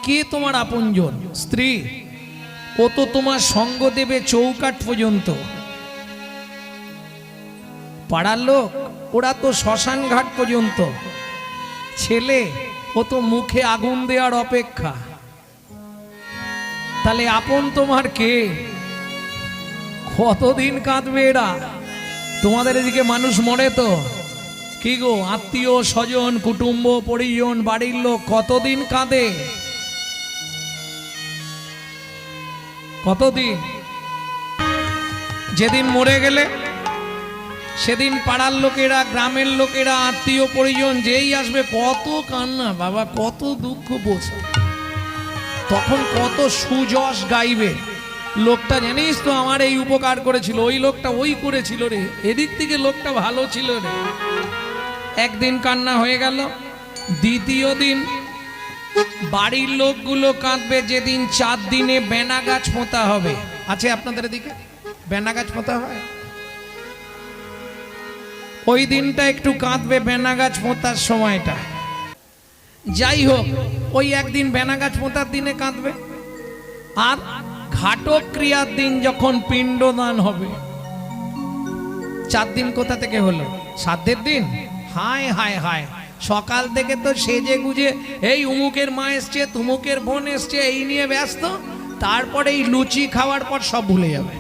কে তোমার আপনজন? স্ত্রী। ও তো তোমার সঙ্গ দেবে চৌকাঠ পর্যন্ত। পাড়ার লোক ওরা তো শ্মশান ঘাট পর্যন্ত। ছেলে ও তো মুখে আগুন দেওয়ার অপেক্ষা। তাহলে আপন তোমার কে? কতদিন কাঁদবে এরা? তোমাদের এদিকে মানুষ মরে তো কি গো, আত্মীয় স্বজন কুটুম্ব পরিজন বাড়ির লোক কতদিন কাঁদে? কতদিন? যেদিন মরে গেলে সেদিন পাড়ার লোকেরা গ্রামের লোকেরা আত্মীয় পরিজন যেই আসবে কত কান্না বাবা, কত দুঃখ বোঝা। তখন কত সুযশ গাইবে, লোকটা জানিস তো আমার এই উপকার করেছিল, ওই লোকটা ওই করেছিল রে, এদিক থেকে লোকটা ভালো ছিল রে। একদিন কান্না হয়ে গেল, দ্বিতীয় দিন বাড়ির লোকগুলো কাঁদবে যেদিন 4 দিনে বেনা গাছ পোঁতা হবে। আছে আপনাদের এদিকে বেনা গাছ পোঁতা হয়? ওই দিনটা একটু কাঁদবে বেনা গাছ পোঁতার সময়টা। যাই হোক, ওই একদিন বেনা গাছ পোঁতার দিনে কাঁদবে। আর ঘাটক ক্রিয়ার দিন যখন পিণ্ডদান হবে, 4 দিন কোথা থেকে হলো? শ্রাদ্ধের দিন। হায় হায় হায়, সকাল থেকে তো সেজে গুজে এই উমুকের মা এসছে তুমুকের বোন এসছে এই নিয়ে ব্যস্ত, তারপরে এই লুচি খাওয়ার পর সব ভুলে যাবে।